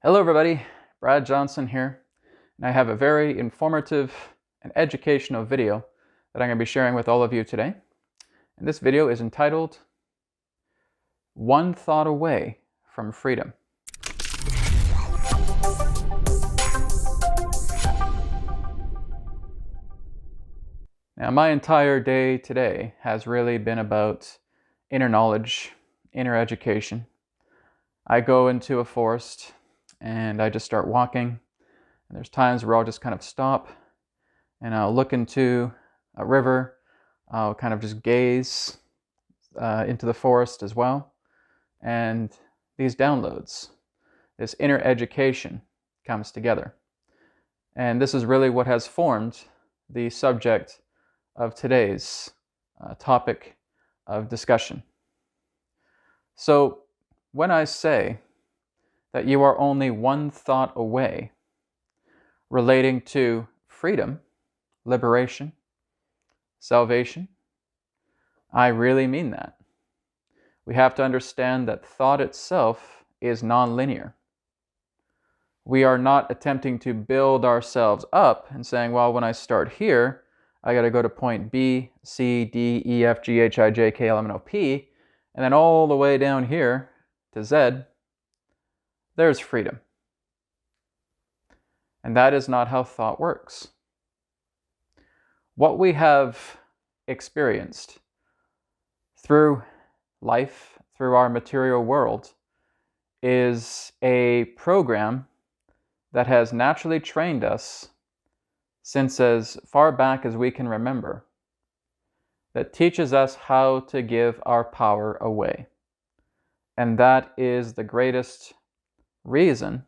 Hello everybody, Brad Johnson here, and I have a very informative and educational video that I'm going to be sharing with all of you today. And this video is entitled, One Thought Away from Freedom. Now, my entire day today has really been about inner knowledge, inner education. I go into a forest and I just start walking, and there's times where I'll just kind of stop and I'll look into a river. I'll kind of just gaze into the forest as well. And these downloads, this inner education comes together. And this is really what has formed the subject of today's topic of discussion. So when I say that you are only one thought away relating to freedom, liberation, salvation, I really mean that. We have to understand that thought itself is non-linear. We are not attempting to build ourselves up and saying, well, when I start here, I got to go to point B, C, D, E, F, G, H, I, J, K, L, M, N, O, P, and then all the way down here to Z, there's freedom. And that is not how thought works. What we have experienced through life, through our material world, is a program that has naturally trained us since as far back as we can remember, that teaches us how to give our power away. And that is the greatest reason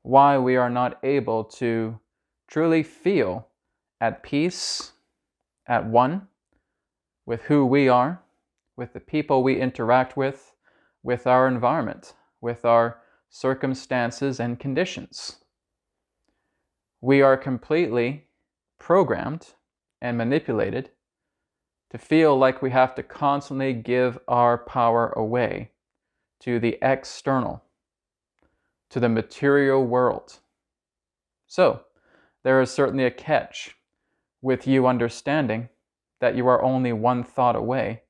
why we are not able to truly feel at peace, at one, with who we are, with the people we interact with our environment, with our circumstances and conditions. We are completely programmed and manipulated to feel like we have to constantly give our power away to the external, to the material world. So, there is certainly a catch with you understanding that you are only one thought away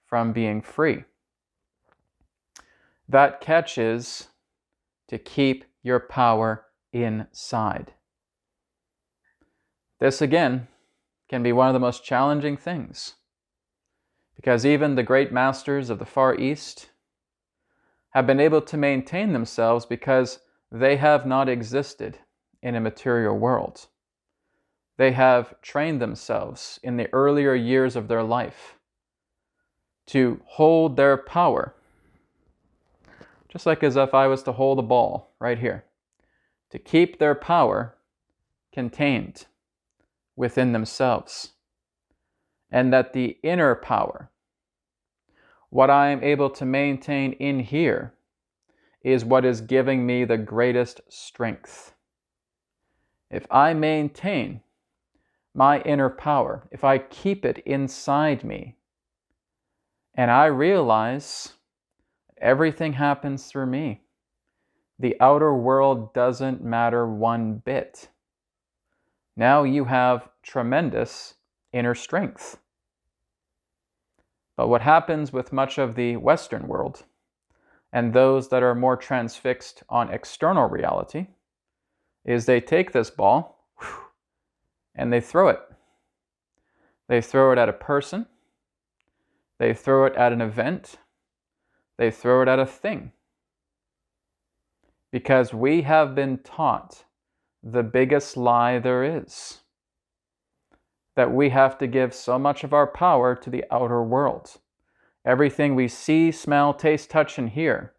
from being free. That catch is to keep your power inside. This, again, can be one of the most challenging things, because even the great masters of the Far East have been able to maintain themselves because they have not existed in a material world. They have trained themselves in the earlier years of their life to hold their power, just like as if I was to hold a ball right here, to keep their power contained within themselves. And that the inner power, what I am able to maintain in here, is what is giving me the greatest strength. If I maintain my inner power, if I keep it inside me, and I realize everything happens through me, the outer world doesn't matter one bit. Now you have tremendous inner strength. But what happens with much of the Western world, and those that are more transfixed on external reality, is they take this ball and they throw it. They throw it at a person. They throw it at an event. They throw it at a thing. Because we have been taught the biggest lie there is, that we have to give so much of our power to the outer world. Everything we see, smell, taste, touch, and hear,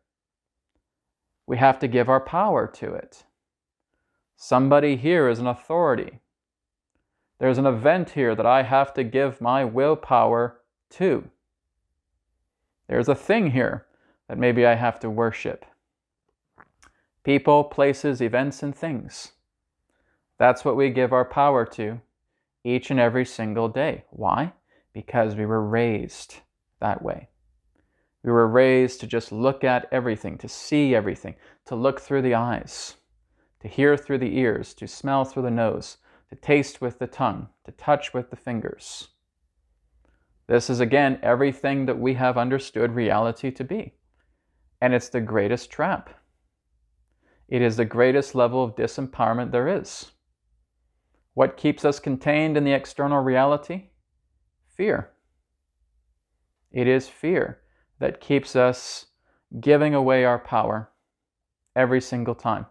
we have to give our power to it. Somebody here is an authority. There's an event here that I have to give my willpower to. There's a thing here that maybe I have to worship. People, places, events, and things. That's what we give our power to each and every single day. Why? Because we were raised that way. We were raised to just look at everything, to see everything, to look through the eyes, to hear through the ears, to smell through the nose, to taste with the tongue, to touch with the fingers. This is, again, everything that we have understood reality to be. And it's the greatest trap. It is the greatest level of disempowerment there is. What keeps us contained in the external reality? Fear. It is fear that keeps us giving away our power every single time.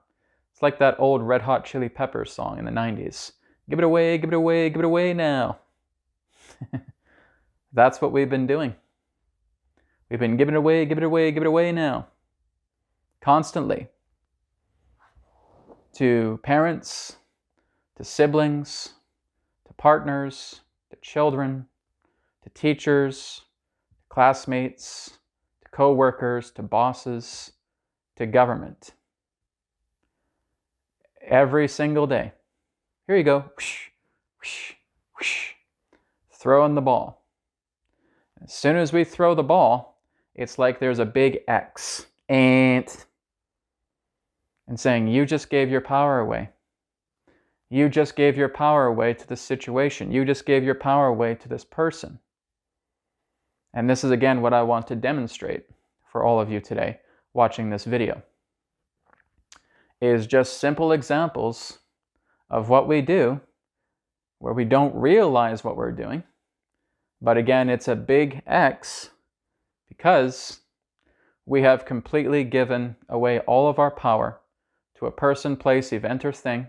It's like that old Red Hot Chili Peppers song in the 90s. Give it away, give it away, give it away now. That's what we've been doing. We've been giving it away, give it away, give it away now. Constantly. To parents, to siblings, to partners, to children, to teachers, to classmates, to co-workers, to bosses, to government. Every single day. Here you go. Whoosh, whoosh, whoosh. Throwing the ball. As soon as we throw the ball, it's like there's a big X. And saying, you just gave your power away. You just gave your power away to this situation. You just gave your power away to this person. And this is, again, what I want to demonstrate for all of you today watching this video. Is just simple examples of what we do where we don't realize what we're doing. But again, it's a big X because we have completely given away all of our power to a person, place, event, or thing.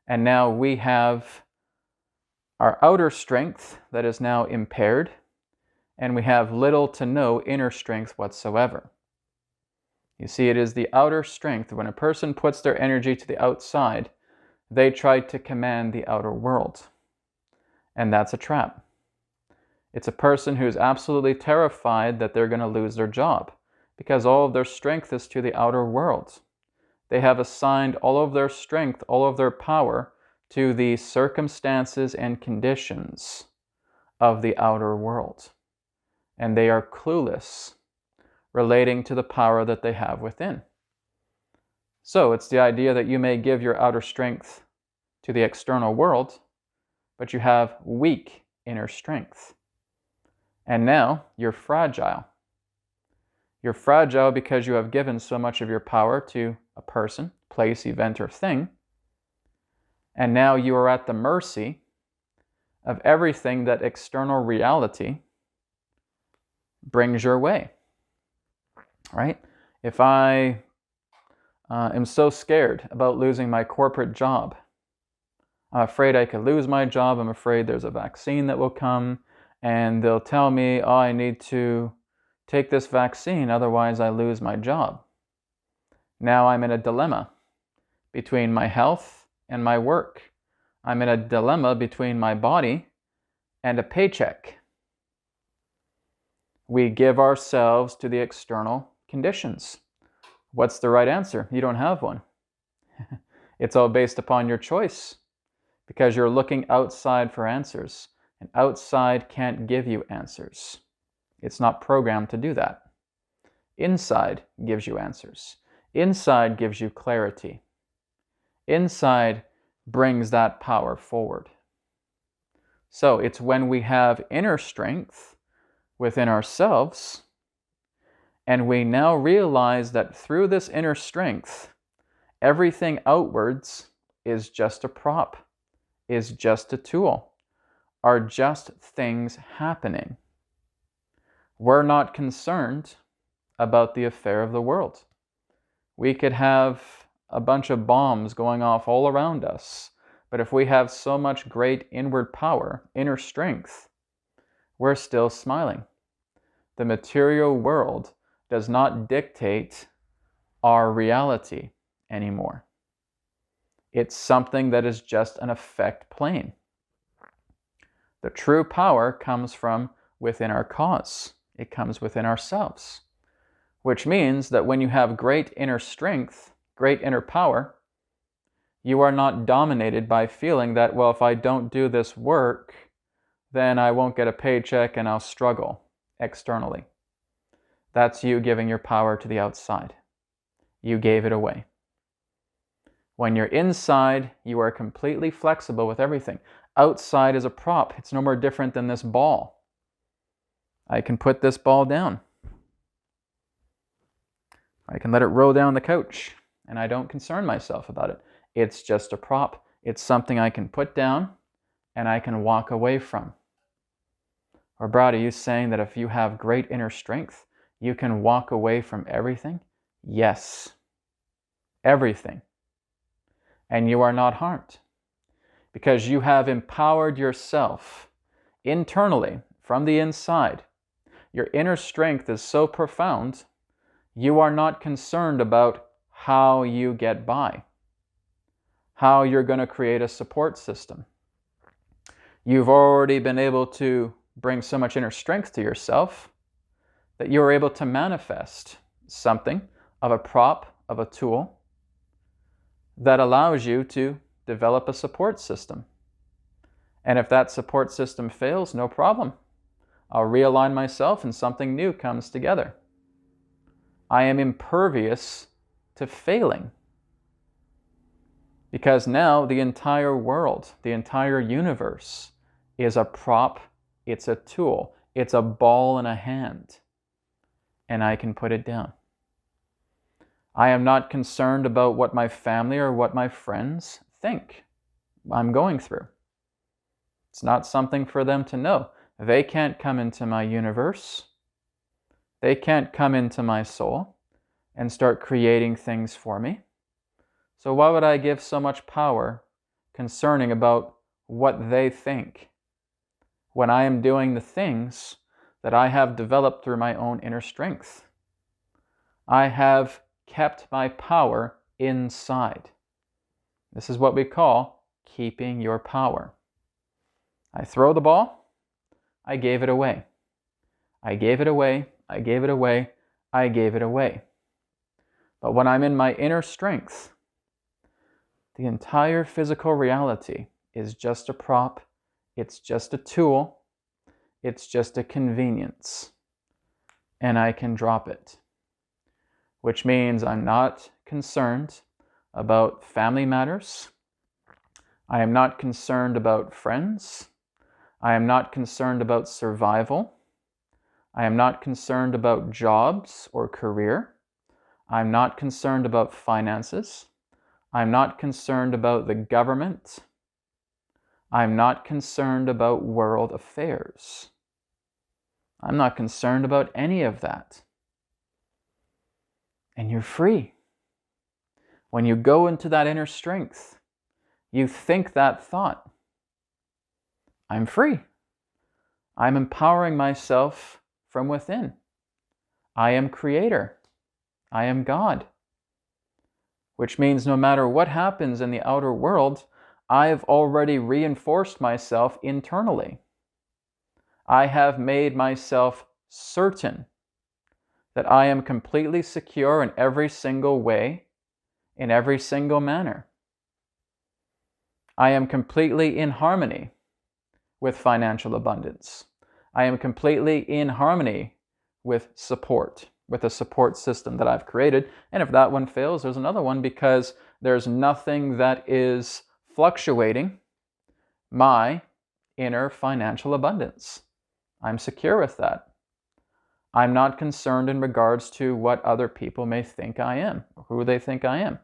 And now we have our outer strength that is now impaired, and we have little to no inner strength whatsoever. You see, it is the outer strength. When a person puts their energy to the outside, they try to command the outer world. And that's a trap. It's a person who's absolutely terrified that they're going to lose their job because all of their strength is to the outer world. They have assigned all of their strength, all of their power to the circumstances and conditions of the outer world. And they are clueless relating to the power that they have within. So it's the idea that you may give your outer strength to the external world, but you have weak inner strength. And now you're fragile. You're fragile because you have given so much of your power to a person, place, event, or thing. And now you are at the mercy of everything that external reality brings your way. Right? If I am so scared about losing my corporate job, I'm afraid I could lose my job. I'm afraid there's a vaccine that will come and they'll tell me, oh, I need to take this vaccine, otherwise I lose my job. Now I'm in a dilemma between my health and my work. I'm in a dilemma between my body and a paycheck. We give ourselves to the external conditions. What's the right answer? You don't have one. It's all based upon your choice because you're looking outside for answers, and outside can't give you answers. It's not programmed to do that. Inside gives you answers. Inside gives you clarity. Inside brings that power forward. So it's when we have inner strength within ourselves, and we now realize that through this inner strength, everything outwards is just a prop, is just a tool, are just things happening. We're not concerned about the affair of the world. We could have a bunch of bombs going off all around us, but if we have so much great inward power, inner strength, we're still smiling. The material world does not dictate our reality anymore. It's something that is just an effect plane. The true power comes from within our cause. It comes within ourselves, which means that when you have great inner strength, great inner power, you are not dominated by feeling that, well, if I don't do this work, then I won't get a paycheck and I'll struggle externally. That's you giving your power to the outside. You gave it away. When you're inside, you are completely flexible with everything. Outside is a prop. It's no more different than this ball. I can put this ball down. I can let it roll down the couch, and I don't concern myself about it. It's just a prop. It's something I can put down, and I can walk away from. Or Brad, are you saying that if you have great inner strength, you can walk away from everything? Yes. Everything. And you are not harmed. Because you have empowered yourself internally, from the inside. Your inner strength is so profound, you are not concerned about how you get by, how you're going to create a support system. You've already been able to bring so much inner strength to yourself that you're able to manifest something of a prop, of a tool, that allows you to develop a support system. And if that support system fails, no problem. I'll realign myself and something new comes together. I am impervious to failing. Because now the entire world, the entire universe is a prop, it's a tool, it's a ball in a hand. And I can put it down. I am not concerned about what my family or what my friends think I'm going through. It's not something for them to know. They can't come into my universe. They can't come into my soul and start creating things for me. So why would I give so much power concerning about what they think when I am doing the things that I have developed through my own inner strength? I have kept my power inside. This is what we call keeping your power. I throw the ball, I gave it away. I gave it away, I gave it away, I gave it away. But when I'm in my inner strength, the entire physical reality is just a prop, it's just a tool, it's just a convenience, and I can drop it. Which means I'm not concerned about family matters. I am not concerned about friends. I am not concerned about survival. I am not concerned about jobs or career. I'm not concerned about finances. I'm not concerned about the government. I'm not concerned about world affairs. I'm not concerned about any of that. And you're free. When you go into that inner strength, you think that thought. I'm free. I'm empowering myself from within. I am creator. I am God. Which means no matter what happens in the outer world, I've already reinforced myself internally. I have made myself certain that I am completely secure in every single way, in every single manner. I am completely in harmony with financial abundance. I am completely in harmony with support, with a support system that I've created. And if that one fails, there's another one, because there's nothing that is fluctuating my inner financial abundance. I'm secure with that. I'm not concerned in regards to what other people may think I am, or who they think I am.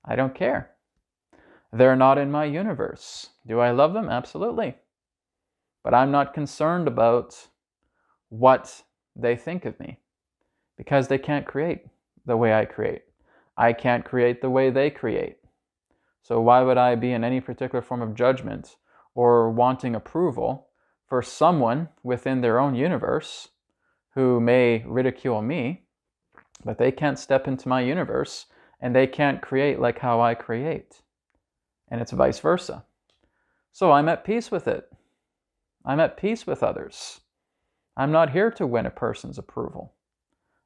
I don't care. They're not in my universe. Do I love them? Absolutely. But I'm not concerned about what they think of me, because they can't create the way I create. I can't create the way they create. So why would I be in any particular form of judgment or wanting approval for someone within their own universe who may ridicule me, but they can't step into my universe and they can't create like how I create. And it's vice versa. So I'm at peace with it. I'm at peace with others. I'm not here to win a person's approval.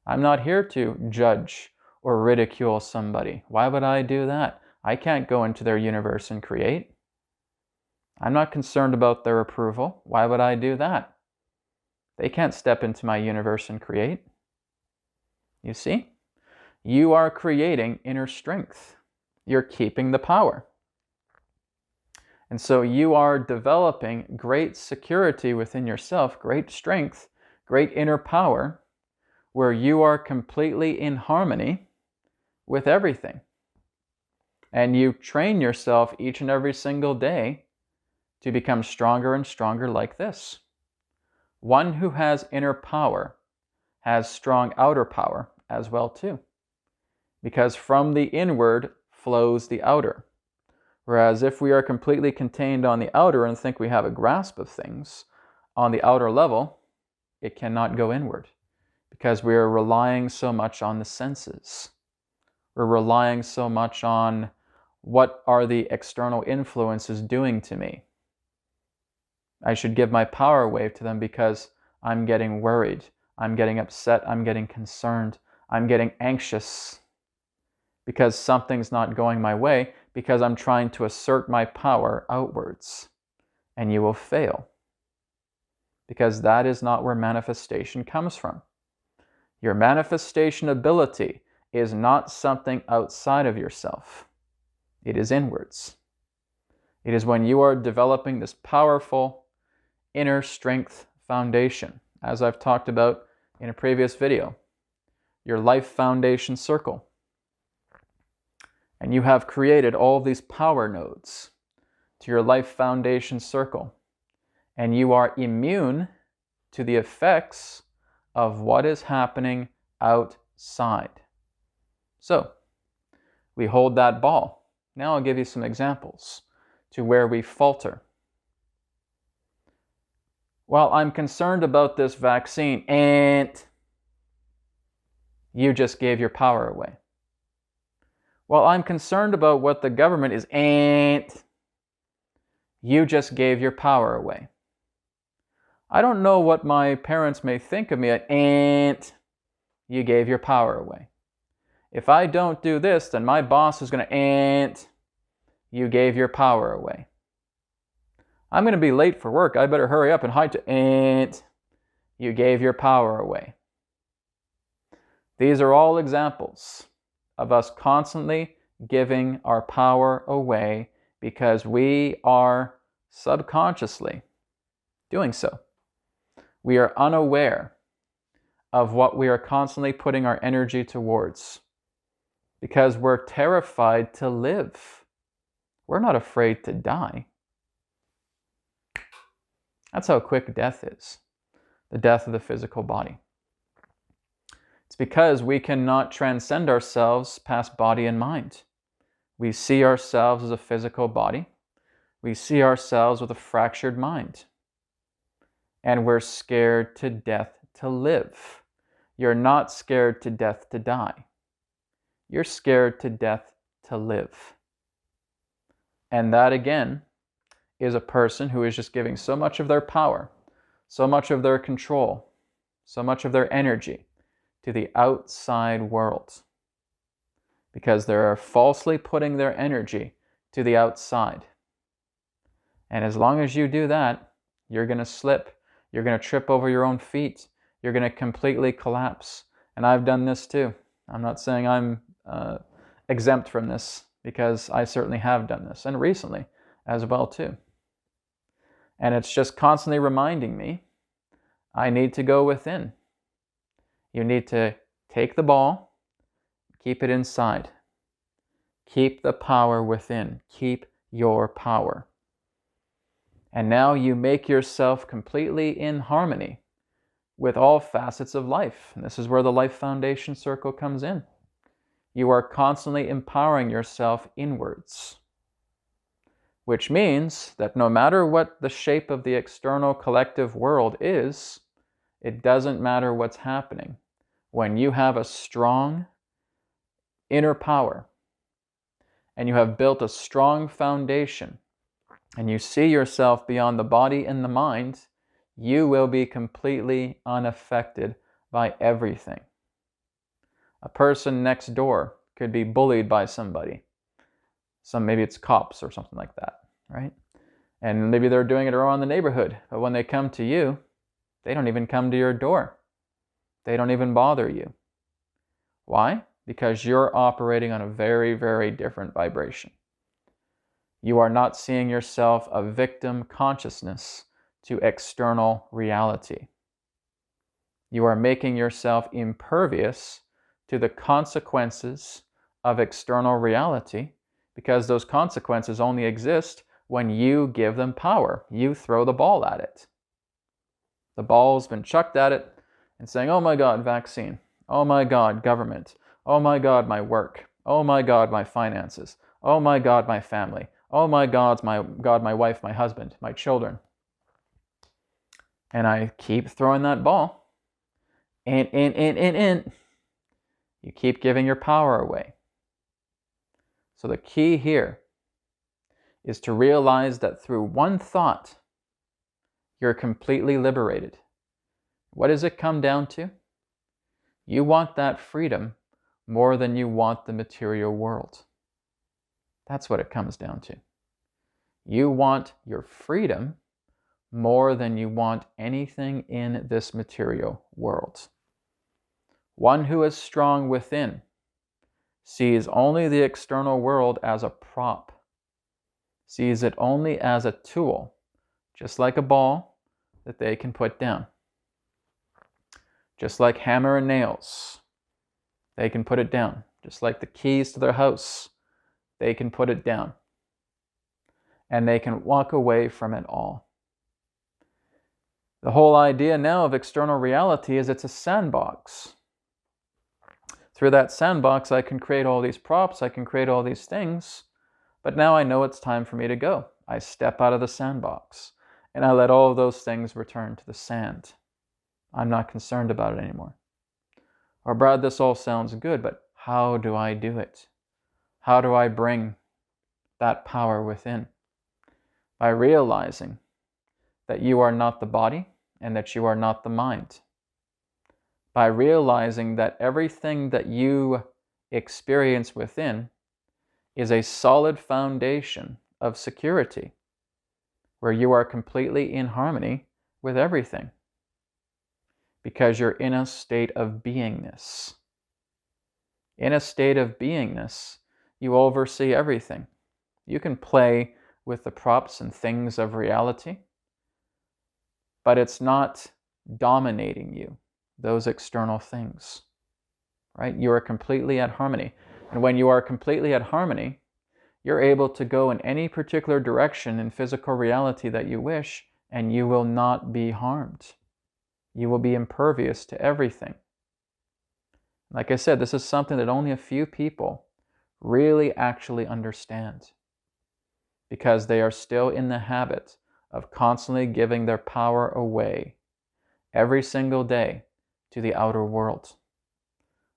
I'm not here to judge or ridicule somebody. Why would I do that? I can't go into their universe and create. I'm not concerned about their approval. Why would I do that? They can't step into my universe and create. You see? You are creating inner strength. You're keeping the power. And so you are developing great security within yourself, great strength, great inner power, where you are completely in harmony with everything. And you train yourself each and every single day to become stronger and stronger like this. One who has inner power has strong outer power as well too. Because from the inward flows the outer. Whereas if we are completely contained on the outer and think we have a grasp of things on the outer level, it cannot go inward. Because we are relying so much on the senses. We're relying so much on what are the external influences doing to me. I should give my power away to them because I'm getting worried, I'm getting upset, I'm getting concerned, I'm getting anxious because something's not going my way, because I'm trying to assert my power outwards. And you will fail. Because that is not where manifestation comes from. Your manifestation ability is not something outside of yourself. It is inwards. It is when you are developing this powerful inner strength foundation, as I've talked about in a previous video, your life foundation circle. And you have created all these power nodes to your life foundation circle. And you are immune to the effects of what is happening outside. So, we hold that ball. Now I'll give you some examples to where we falter. Well, I'm concerned about this vaccine, and you just gave your power away. Well, I'm concerned about what the government is, and you just gave your power away. I don't know what my parents may think of me, and you gave your power away. If I don't do this, then my boss is going to, and you gave your power away. I'm going to be late for work. I better hurry up and hide to, and you gave your power away. These are all examples of us constantly giving our power away because we are subconsciously doing so. We are unaware of what we are constantly putting our energy towards because we're terrified to live. We're not afraid to die. That's how quick death is, the death of the physical body. It's because we cannot transcend ourselves past body and mind. We see ourselves as a physical body. We see ourselves with a fractured mind. And we're scared to death to live. You're not scared to death to die. You're scared to death to live. And that again is a person who is just giving so much of their power, so much of their control, so much of their energy to the outside world. Because they're falsely putting their energy to the outside. And as long as you do that, you're going to slip. You're going to trip over your own feet. You're going to completely collapse. And I've done this too. I'm not saying I'm exempt from this, because I certainly have done this, and recently as well too. And it's just constantly reminding me, I need to go within. You need to take the ball, keep it inside. Keep the power within. Keep your power. And now you make yourself completely in harmony with all facets of life. And this is where the life foundation circle comes in. You are constantly empowering yourself inwards. Which means that no matter what the shape of the external collective world is, it doesn't matter what's happening. When you have a strong inner power, and you have built a strong foundation, and you see yourself beyond the body and the mind, you will be completely unaffected by everything. A person next door could be bullied by somebody. Maybe it's cops or something like that, right? And maybe they're doing it around the neighborhood, but when they come to you, they don't even come to your door. They don't even bother you. Why? Because you're operating on a very, very different vibration. You are not seeing yourself a victim consciousness to external reality. You are making yourself impervious to the consequences of external reality, because those consequences only exist when you give them power. You throw the ball at it. The ball's been chucked at it and saying, oh my God, vaccine. Oh my God, government. Oh my God, my work. Oh my God, my finances. Oh my God, my family. Oh my God, my wife, my husband, my children. And I keep throwing that ball. In. You keep giving your power away. So the key here is to realize that through one thought, you're completely liberated. What does it come down to? You want that freedom more than you want the material world. That's what it comes down to. You want your freedom more than you want anything in this material world. One who is strong within sees only the external world as a prop, sees it only as a tool, just like a ball that they can put down. Just like hammer and nails, they can put it down. Just like the keys to their house, they can put it down. And they can walk away from it all. The whole idea now of external reality is it's a sandbox. Through that sandbox, I can create all these props, I can create all these things, but now I know it's time for me to go. I step out of the sandbox, and I let all of those things return to the sand. I'm not concerned about it anymore. Or, Brad, this all sounds good, but how do I do it? How do I bring that power within? By realizing that you are not the body and that you are not the mind. By realizing that everything that you experience within is a solid foundation of security, where you are completely in harmony with everything, because you're in a state of beingness. In a state of beingness, you oversee everything. You can play with the props and things of reality, but it's not dominating you, those external things, right? You are completely at harmony. And when you are completely at harmony, you're able to go in any particular direction in physical reality that you wish, and you will not be harmed. You will be impervious to everything. Like I said, this is something that only a few people really actually understand, because they are still in the habit of constantly giving their power away every single day to the outer world.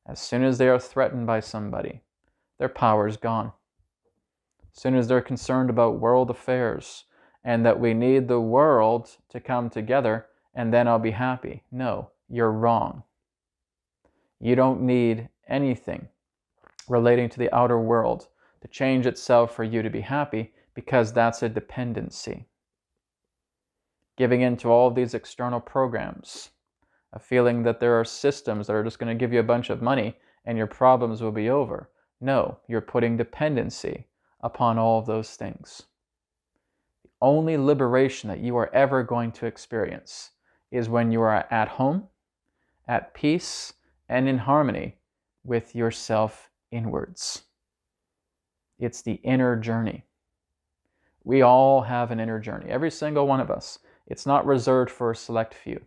As soon as they are threatened by somebody, their power is gone. As soon as they're concerned about world affairs and that we need the world to come together and then I'll be happy. No, you're wrong. You don't need anything relating to the outer world to change itself for you to be happy, because that's a dependency. Giving in to all of these external programs, a feeling that there are systems that are just going to give you a bunch of money and your problems will be over. No, you're putting dependency upon all of those things. The only liberation that you are ever going to experience is when you are at home, at peace, and in harmony with yourself inwards. It's the inner journey. We all have an inner journey, every single one of us. It's not reserved for a select few.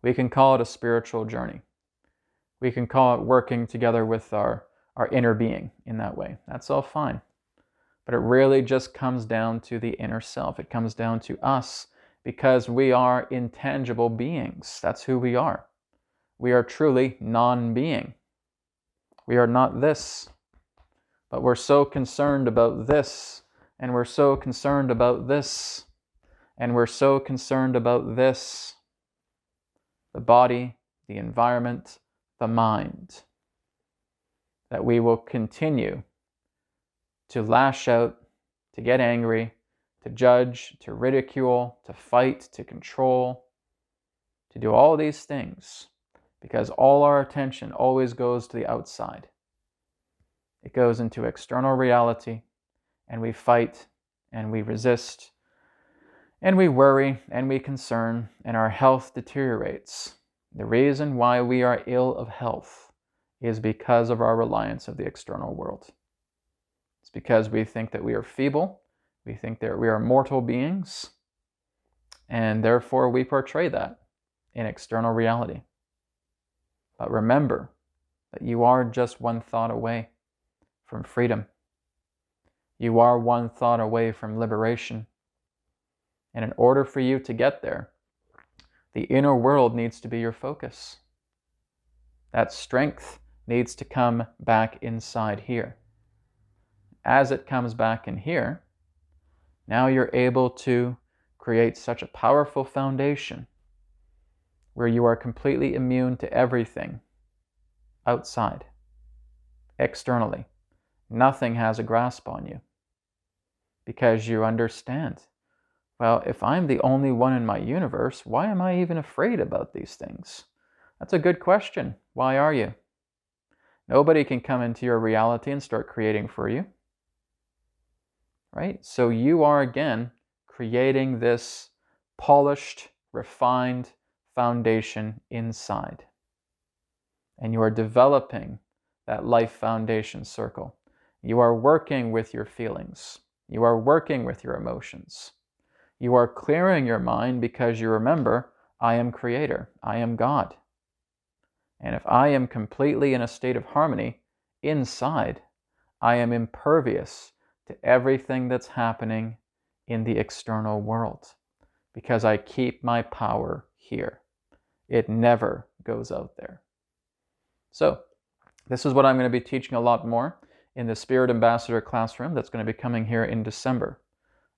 We can call it a spiritual journey. We can call it working together with our inner being in that way. That's all fine. But it really just comes down to the inner self. It comes down to us, because we are intangible beings. That's who we are. We are truly non-being. We are not this, but we're so concerned about this, and we're so concerned about this, and we're so concerned about this. The body, the environment, the mind. That we will continue to lash out, to get angry, to judge, to ridicule, to fight, to control, to do all these things, because all our attention always goes to the outside. It goes into external reality, and we fight, and we resist, and we worry, and we concern, and our health deteriorates. The reason why we are ill of health is because of our reliance of the external world. It's because we think that we are feeble, we think that we are mortal beings, and therefore we portray that in external reality. But remember that you are just one thought away from freedom. You are one thought away from liberation. And in order for you to get there, the inner world needs to be your focus. That strength needs to come back inside here. As it comes back in here, now you're able to create such a powerful foundation where you are completely immune to everything outside, externally. Nothing has a grasp on you because you understand, well, if I'm the only one in my universe, why am I even afraid about these things? That's a good question. Why are you? Nobody can come into your reality and start creating for you. Right? So you are, again, creating this polished, refined foundation inside. And you are developing that life foundation circle. You are working with your feelings. You are working with your emotions. You are clearing your mind because you remember, I am creator. I am God. And if I am completely in a state of harmony inside, I am impervious to everything that's happening in the external world because I keep my power here. It never goes out there. So this is what I'm going to be teaching a lot more in the Spirit Ambassador classroom that's going to be coming here in December.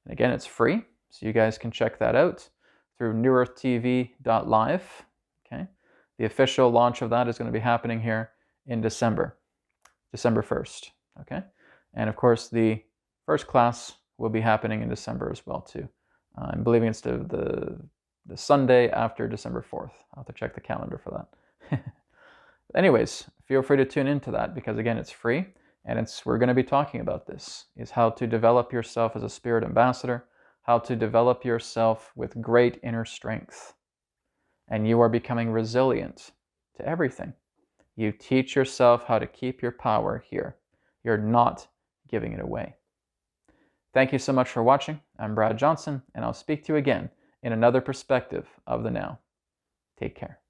And again, it's free, so you guys can check that out through newearthtv.live. Okay? The official launch of that is going to be happening here in December 1st. Okay? And of course, the first class will be happening in December as well too. I'm believing it's the Sunday after December 4th. I'll have to check the calendar for that. Anyways, feel free to tune into that because again, it's free and we're going to be talking about this, is how to develop yourself as a spirit ambassador, how to develop yourself with great inner strength. And you are becoming resilient to everything. You teach yourself how to keep your power here. You're not giving it away. Thank you so much for watching. I'm Brad Johnson, and I'll speak to you again in another perspective of the now. Take care.